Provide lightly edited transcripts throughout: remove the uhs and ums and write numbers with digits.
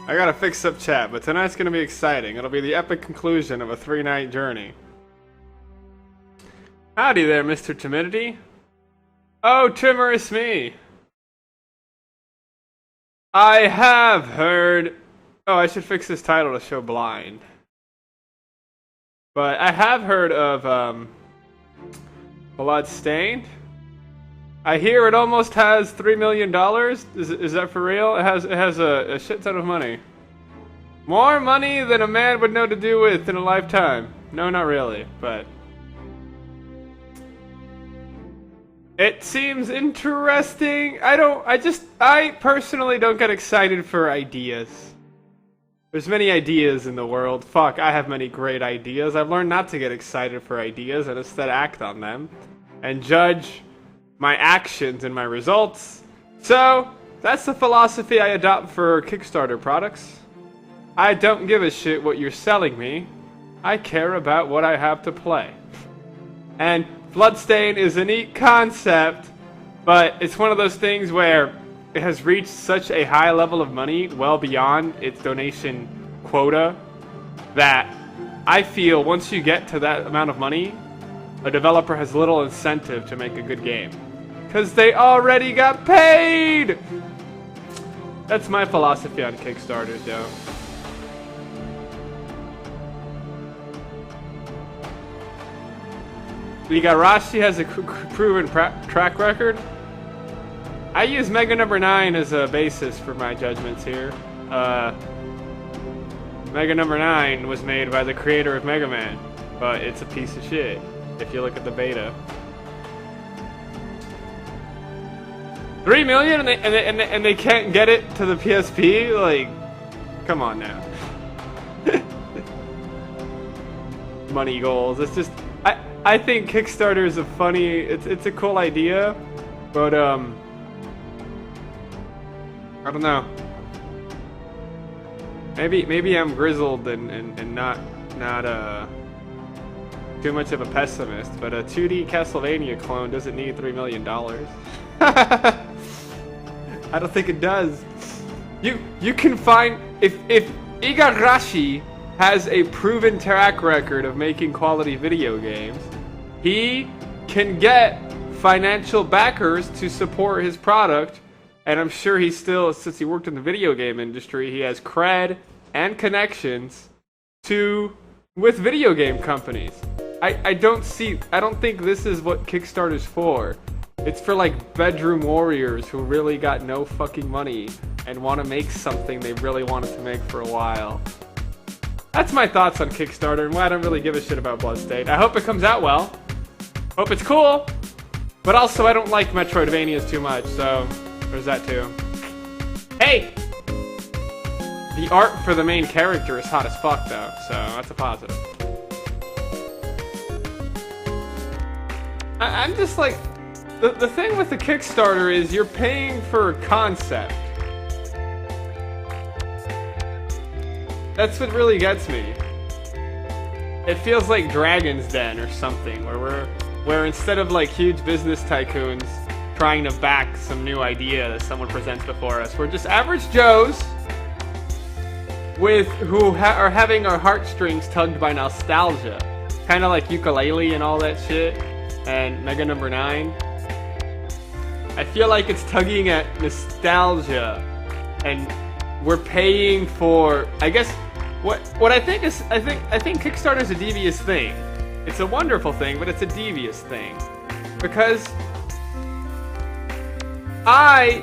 I gotta fix up chat, but tonight's gonna be exciting. It'll be the epic conclusion of a 3-night journey. Howdy there, Mr. Timidity. Oh, timorous me. I have heard... Oh, I should fix this title to show blind. But I have heard of, Bloodstained. I hear it almost has $3 million. Is that for real? It has a shit ton of money. More money than a man would know to do with in a lifetime. No, not really, but... It seems interesting. I personally don't get excited for ideas. There's many ideas in the world. Fuck, I have many great ideas. I've learned not to get excited for ideas and instead act on them. And judge my actions and my results. So, that's the philosophy I adopt for Kickstarter products. I don't give a shit what you're selling me. I care about what I have to play. And Bloodstained is a neat concept, but it's one of those things where it has reached such a high level of money, well beyond its donation quota, that I feel once you get to that amount of money, a developer has little incentive to make a good game. Because they already got paid! That's my philosophy on Kickstarters, yo. Igarashi has a proven track record. I use Mega Number 9 as a basis for my judgments here. Mega Number 9 was made by the creator of Mega Man, but it's a piece of shit if you look at the beta. 3 million and they can't get it to the PSP? Like, come on now. Money goals. It's just I think Kickstarter is a funny. It's a cool idea, but I don't know. Maybe I'm grizzled and not too much of a pessimist. But a 2D Castlevania clone doesn't need $3 million. I don't think it does. You can find if Igarashi has a proven track record of making quality video games, he can get financial backers to support his product, and I'm sure he still, since he worked in the video game industry, he has cred and connections with video game companies. I don't think this is what Kickstarter's for. It's for like bedroom warriors who really got no fucking money and want to make something they really wanted to make for a while. That's my thoughts on Kickstarter and why I don't really give a shit about Bloodstained. I hope it comes out well. Hope it's cool. But also I don't like Metroidvanias too much, so there's that too. Hey! The art for the main character is hot as fuck though, so that's a positive. I'm just like... The thing with the Kickstarter is you're paying for a concept. That's what really gets me. It feels like Dragon's Den or something, where instead of like huge business tycoons trying to back some new idea that someone presents before us, we're just average Joes who are having our heartstrings tugged by nostalgia, kind of like Ukulele and all that shit, and Mega Number 9. I feel like it's tugging at nostalgia, and we're paying for. I guess what I think is I think Kickstarter's a devious thing. It's a wonderful thing, but it's a devious thing because I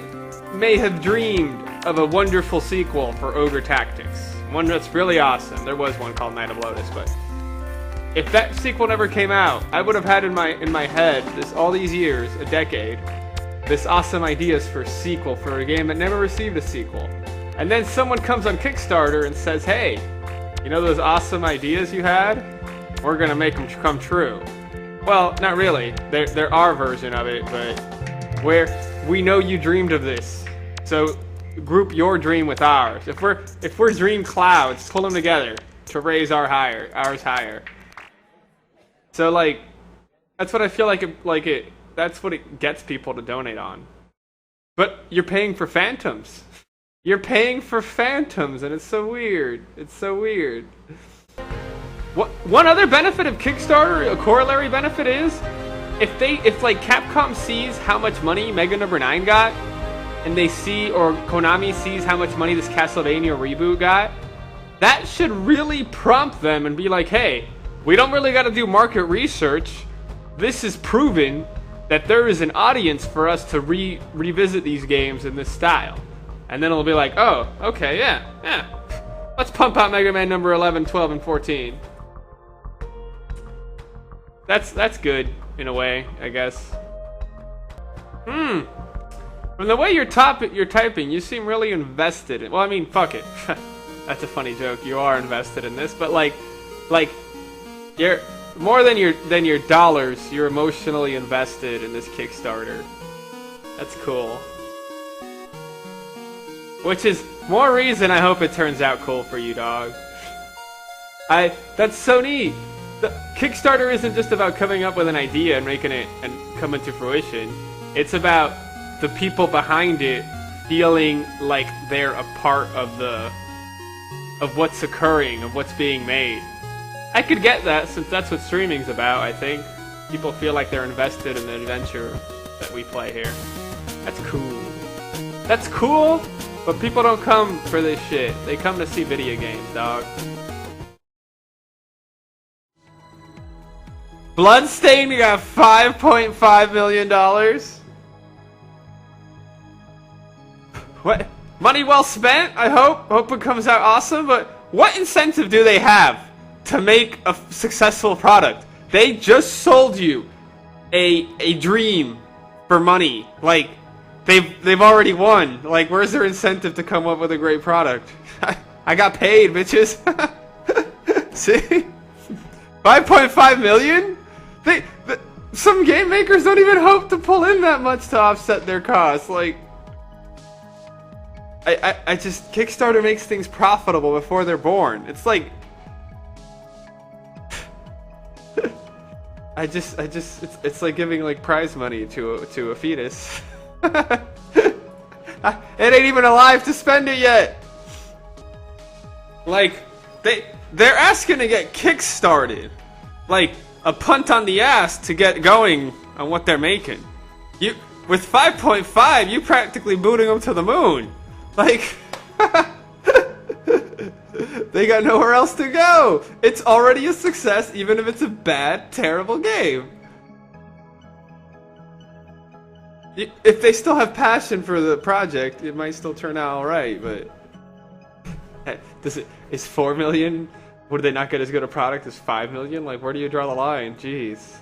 may have dreamed of a wonderful sequel for Ogre Tactics, one that's really awesome. There was one called Night of Lotus, but if that sequel never came out, I would have had in my head all these years, a decade, this awesome ideas for a sequel for a game that never received a sequel. And then someone comes on Kickstarter and says, hey, you know those awesome ideas you had? We're gonna make them come true. Well, not really. There are version of it, but where we know you dreamed of this. So group your dream with ours. If we're dream clouds, pull them together to raise ours higher. So like, that's what I feel like that's what it gets people to donate on. But you're paying for phantoms. You're paying for phantoms, and it's so weird. It's so weird. One other benefit of Kickstarter, a corollary benefit is, if like Capcom sees how much money Mega Number 9 got, and they see, or Konami sees how much money this Castlevania reboot got, that should really prompt them and be like, hey, we don't really got to do market research. This is proven that there is an audience for us to revisit these games in this style. And then it'll be like, oh, okay, yeah. Let's pump out Mega Man number 11, 12, and 14. That's good, in a way, I guess. From the way you're typing, you seem really invested in... Well, I mean, fuck it. That's a funny joke. You are invested in this, but like, you're... More than your dollars, you're emotionally invested in this Kickstarter. That's cool. Which is more reason I hope it turns out cool for you, dog. That's so neat. The Kickstarter isn't just about coming up with an idea and making it and come into fruition. It's about the people behind it feeling like they're a part of what's occurring, of what's being made. I could get that, since that's what streaming's about, I think. People feel like they're invested in the adventure that we play here. That's cool. That's cool, but people don't come for this shit. They come to see video games, dog. Bloodstained got $5.5 million. What? Money well spent, I hope. Hope it comes out awesome, but what incentive do they have to make a successful product? They just sold you a dream for money. Like, they've already won. Like, where's their incentive to come up with a great product? I got paid, bitches. See? 5.5 million? Some game makers don't even hope to pull in that much to offset their costs. Like, I just... Kickstarter makes things profitable before they're born. It's like... it's like giving like prize money to a fetus. It ain't even alive to spend it yet. Like, they're asking to get kickstarted. Like a punt on the ass to get going on what they're making. With 5.5, you practically booting them to the moon. Like, they got nowhere else to go. It's already a success, even if it's a bad, terrible game. If they still have passion for the project, it might still turn out alright, but... Is 4 million? Would they not get as good a product as 5 million? Like, where do you draw the line? Jeez.